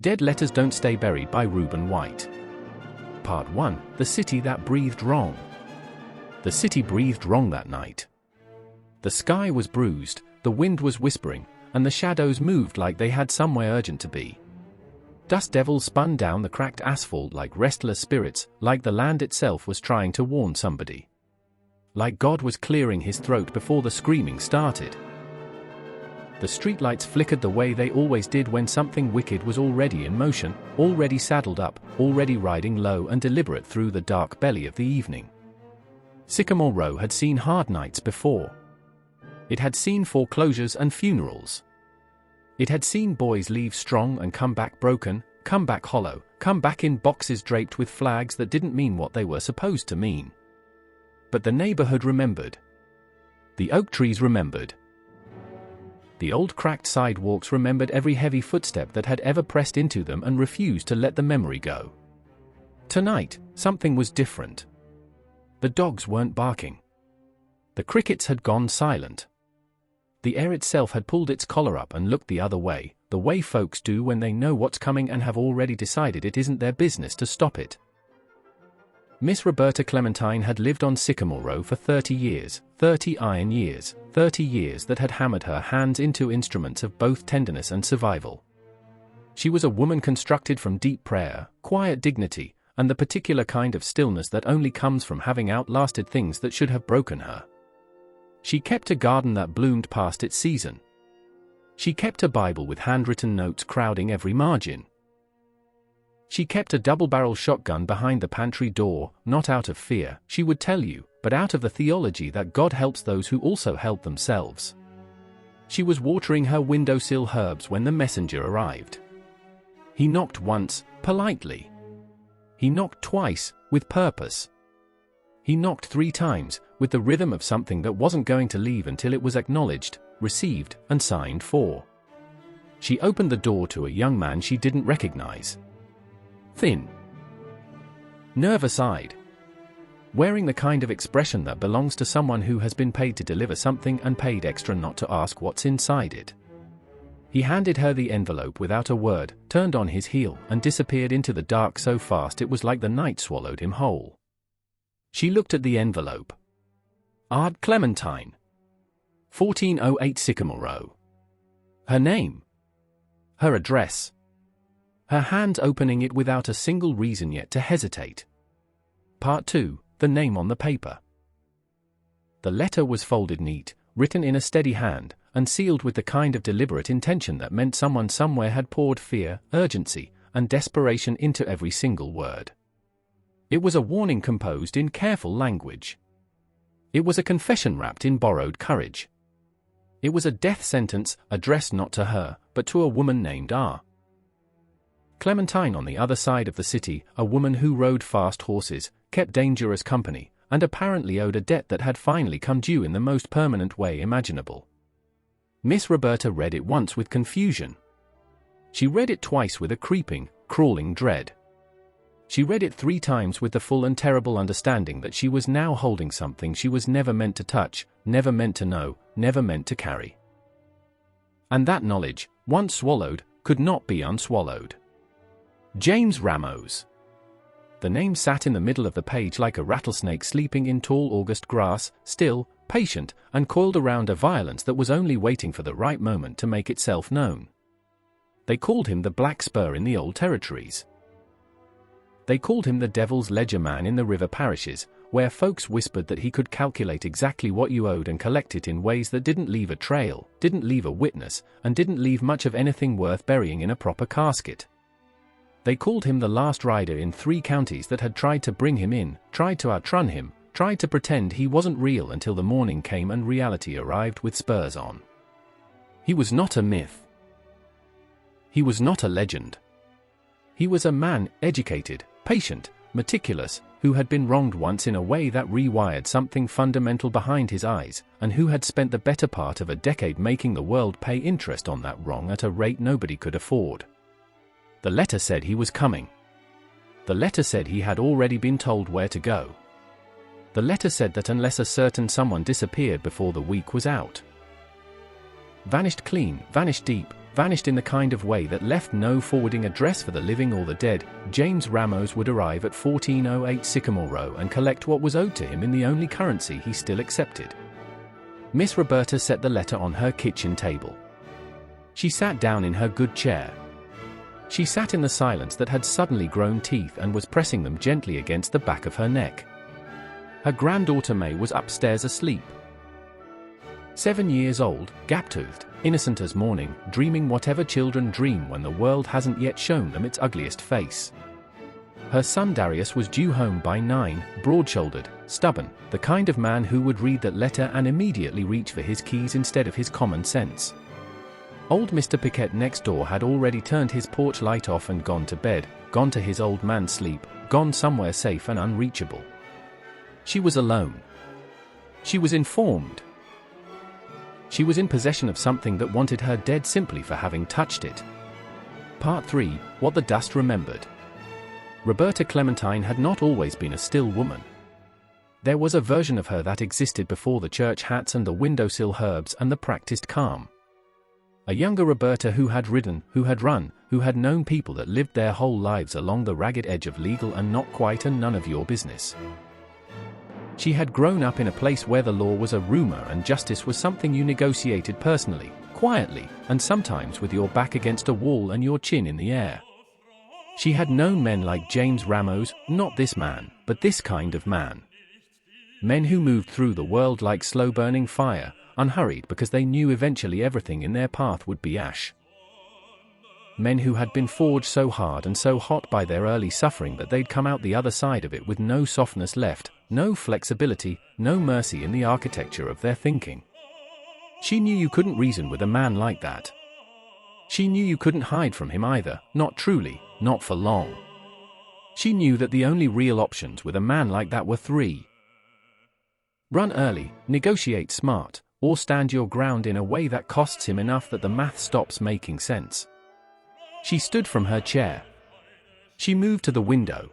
Dead Letters Don't Stay Buried by Reuben White. Part 1. The City That Breathed Wrong. The city breathed wrong that night. The sky was bruised, the wind was whispering, and the shadows moved like they had somewhere urgent to be. Dust devils spun down the cracked asphalt like restless spirits, like the land itself was trying to warn somebody. Like God was clearing his throat before the screaming started. The streetlights flickered the way they always did when something wicked was already in motion, already saddled up, already riding low and deliberate through the dark belly of the evening. Sycamore Row had seen hard nights before. It had seen foreclosures and funerals. It had seen boys leave strong and come back broken, come back hollow, come back in boxes draped with flags that didn't mean what they were supposed to mean. But the neighborhood remembered. The oak trees remembered. The old cracked sidewalks remembered every heavy footstep that had ever pressed into them and refused to let the memory go. Tonight, something was different. The dogs weren't barking. The crickets had gone silent. The air itself had pulled its collar up and looked the other way, the way folks do when they know what's coming and have already decided it isn't their business to stop it. Miss Roberta Clementine had lived on Sycamore Row for 30 years, 30 iron years, 30 years that had hammered her hands into instruments of both tenderness and survival. She was a woman constructed from deep prayer, quiet dignity, and the particular kind of stillness that only comes from having outlasted things that should have broken her. She kept a garden that bloomed past its season. She kept a Bible with handwritten notes crowding every margin. She kept a double-barrel shotgun behind the pantry door, not out of fear, she would tell you, but out of the theology that God helps those who also help themselves. She was watering her windowsill herbs when the messenger arrived. He knocked once, politely. He knocked twice, with purpose. He knocked 3 times, with the rhythm of something that wasn't going to leave until it was acknowledged, received, and signed for. She opened the door to a young man she didn't recognize. Thin. Nervous-eyed. Wearing the kind of expression that belongs to someone who has been paid to deliver something and paid extra not to ask what's inside it. He handed her the envelope without a word, turned on his heel, and disappeared into the dark so fast it was like the night swallowed him whole. She looked at the envelope. Ard Clementine. 1408 Sycamore Row. Her name. Her address. Her hands opening it without a single reason yet to hesitate. Part 2. The name on the paper. The letter was folded neat, written in a steady hand, and sealed with the kind of deliberate intention that meant someone somewhere had poured fear, urgency, and desperation into every single word. It was a warning composed in careful language. It was a confession wrapped in borrowed courage. It was a death sentence addressed not to her, but to a woman named R. Clementine on the other side of the city, a woman who rode fast horses, kept dangerous company, and apparently owed a debt that had finally come due in the most permanent way imaginable. Miss Roberta read it once with confusion. She read it twice with a creeping, crawling dread. She read it 3 times with the full and terrible understanding that she was now holding something she was never meant to touch, never meant to know, never meant to carry. And that knowledge, once swallowed, could not be unswallowed. James Ramos. The name sat in the middle of the page like a rattlesnake sleeping in tall August grass, still, patient, and coiled around a violence that was only waiting for the right moment to make itself known. They called him the Black Spur in the old territories. They called him the Devil's Ledger Man in the river parishes, where folks whispered that he could calculate exactly what you owed and collect it in ways that didn't leave a trail, didn't leave a witness, and didn't leave much of anything worth burying in a proper casket. They called him the last rider in 3 counties that had tried to bring him in, tried to outrun him, tried to pretend he wasn't real until the morning came and reality arrived with spurs on. He was not a myth. He was not a legend. He was a man, educated, patient, meticulous, who had been wronged once in a way that rewired something fundamental behind his eyes, and who had spent the better part of a decade making the world pay interest on that wrong at a rate nobody could afford. The letter said he was coming. The letter said he had already been told where to go. The letter said that unless a certain someone disappeared before the week was out. Vanished clean, vanished deep, vanished in the kind of way that left no forwarding address for the living or the dead, James Ramos would arrive at 1408 Sycamore Row and collect what was owed to him in the only currency he still accepted. Miss Roberta set the letter on her kitchen table. She sat down in her good chair. She sat in the silence that had suddenly grown teeth and was pressing them gently against the back of her neck. Her granddaughter May was upstairs asleep. 7 years old, gap-toothed, innocent as morning, dreaming whatever children dream when the world hasn't yet shown them its ugliest face. Her son Darius was due home by 9, broad-shouldered, stubborn, the kind of man who would read that letter and immediately reach for his keys instead of his common sense. Old Mr. Piquet next door had already turned his porch light off and gone to bed, gone to his old man's sleep, gone somewhere safe and unreachable. She was alone. She was informed. She was in possession of something that wanted her dead simply for having touched it. Part 3, What the Dust Remembered. Roberta Clementine had not always been a still woman. There was a version of her that existed before the church hats and the windowsill herbs and the practiced calm. A younger Roberta who had ridden, who had run, who had known people that lived their whole lives along the ragged edge of legal and not quite and none of your business. She had grown up in a place where the law was a rumor and justice was something you negotiated personally, quietly, and sometimes with your back against a wall and your chin in the air. She had known men like James Ramos, not this man, but this kind of man. Men who moved through the world like slow-burning fire, unhurried because they knew eventually everything in their path would be ash. Men who had been forged so hard and so hot by their early suffering that they'd come out the other side of it with no softness left, no flexibility, no mercy in the architecture of their thinking. She knew you couldn't reason with a man like that. She knew you couldn't hide from him either, not truly, not for long. She knew that the only real options with a man like that were 3. Run early, negotiate smart, or stand your ground in a way that costs him enough that the math stops making sense. She stood from her chair. She moved to the window.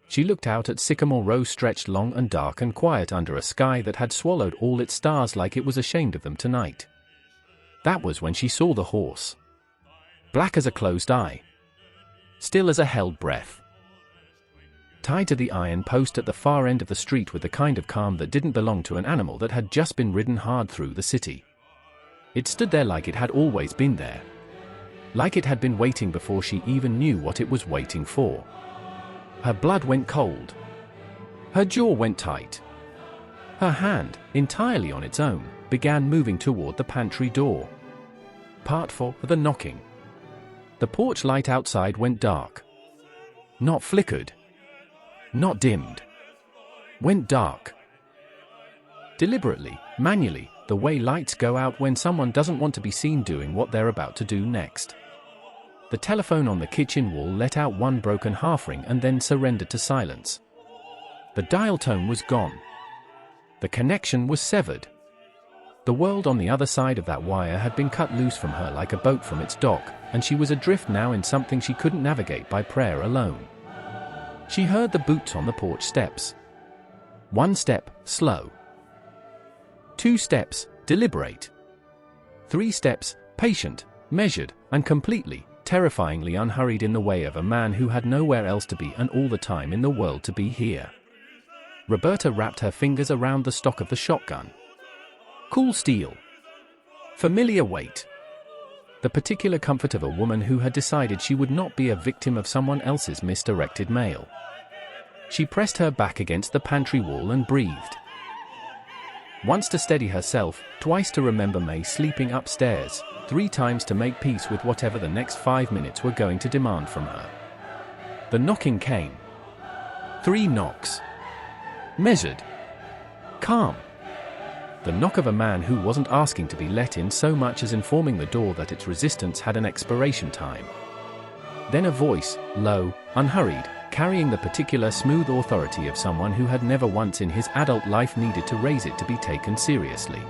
She looked out at Sycamore Row stretched long and dark and quiet under a sky that had swallowed all its stars like it was ashamed of them tonight. That was when she saw the horse. Black as a closed eye. Still as a held breath. Tied to the iron post at the far end of the street with the kind of calm that didn't belong to an animal that had just been ridden hard through the city. It stood there like it had always been there. Like it had been waiting before she even knew what it was waiting for. Her blood went cold. Her jaw went tight. Her hand, entirely on its own, began moving toward the pantry door. Part 4, the knocking. The porch light outside went dark. Not flickered. Not dimmed. Went dark. Deliberately, manually, the way lights go out when someone doesn't want to be seen doing what they're about to do next. The telephone on the kitchen wall let out one broken half-ring and then surrendered to silence. The dial tone was gone. The connection was severed. The world on the other side of that wire had been cut loose from her like a boat from its dock, and she was adrift now in something she couldn't navigate by prayer alone. She heard the boots on the porch steps. 1 step, slow. 2 steps, deliberate. 3 steps, patient, measured, and completely, terrifyingly unhurried in the way of a man who had nowhere else to be and all the time in the world to be here. Roberta wrapped her fingers around the stock of the shotgun. Cool steel. Familiar weight. The particular comfort of a woman who had decided she would not be a victim of someone else's misdirected mail. She pressed her back against the pantry wall and breathed. Once to steady herself, twice to remember May sleeping upstairs, 3 times to make peace with whatever the next 5 minutes were going to demand from her. The knocking came. 3 knocks. Measured. Calm. The knock of a man who wasn't asking to be let in so much as informing the door that its resistance had an expiration time. Then a voice, low, unhurried, carrying the particular smooth authority of someone who had never once in his adult life needed to raise it to be taken seriously.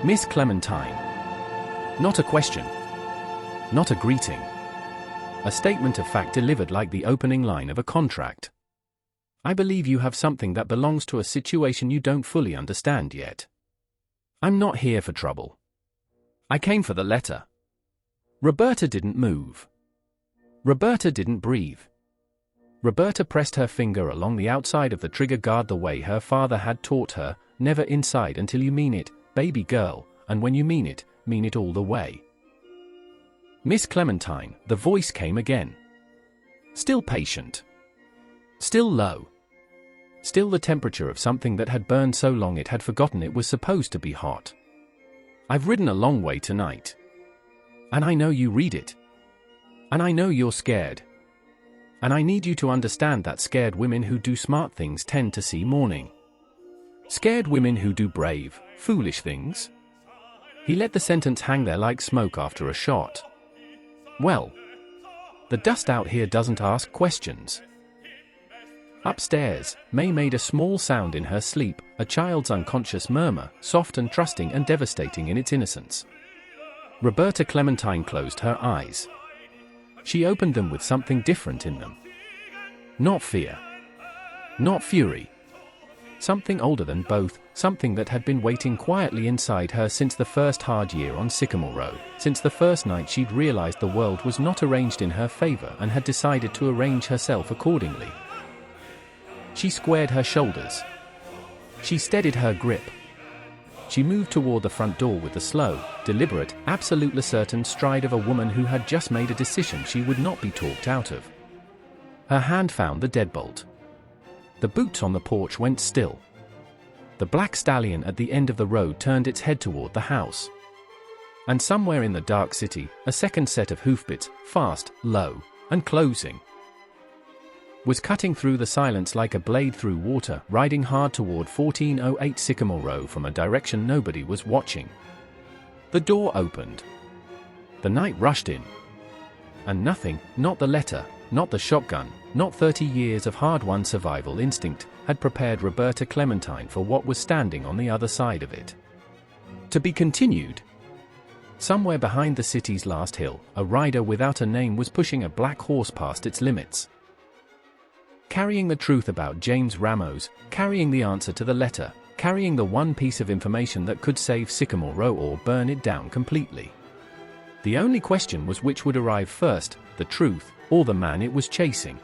Miss Clementine. Not a question. Not a greeting. A statement of fact delivered like the opening line of a contract. I believe you have something that belongs to a situation you don't fully understand yet. I'm not here for trouble. I came for the letter. Roberta didn't move. Roberta didn't breathe. Roberta pressed her finger along the outside of the trigger guard the way her father had taught her, never inside until you mean it, baby girl, and when you mean it all the way. Miss Clementine, the voice came again. Still patient. Still low. Still the temperature of something that had burned so long it had forgotten it was supposed to be hot. I've ridden a long way tonight. And I know you read it. And I know you're scared. And I need you to understand that scared women who do smart things tend to see morning. Scared women who do brave, foolish things. He let the sentence hang there like smoke after a shot. Well, the dust out here doesn't ask questions. Upstairs, May made a small sound in her sleep, a child's unconscious murmur, soft and trusting and devastating in its innocence. Roberta Clementine closed her eyes. She opened them with something different in them. Not fear. Not fury. Something older than both, something that had been waiting quietly inside her since the first hard year on Sycamore Row, since the first night she'd realized the world was not arranged in her favor and had decided to arrange herself accordingly. She squared her shoulders. She steadied her grip. She moved toward the front door with the slow, deliberate, absolutely certain stride of a woman who had just made a decision she would not be talked out of. Her hand found the deadbolt. The boots on the porch went still. The black stallion at the end of the road turned its head toward the house. And somewhere in the dark city, a second set of hoofbeats, fast, low, and closing, was cutting through the silence like a blade through water, riding hard toward 1408 Sycamore Row from a direction nobody was watching. The door opened. The night rushed in. And nothing, not the letter, not the shotgun, not 30 years of hard-won survival instinct, had prepared Roberta Clementine for what was standing on the other side of it. To be continued. Somewhere behind the city's last hill, a rider without a name was pushing a black horse past its limits. Carrying the truth about James Ramos, carrying the answer to the letter, carrying the one piece of information that could save Sycamore Row or burn it down completely. The only question was which would arrive first, the truth, or the man it was chasing.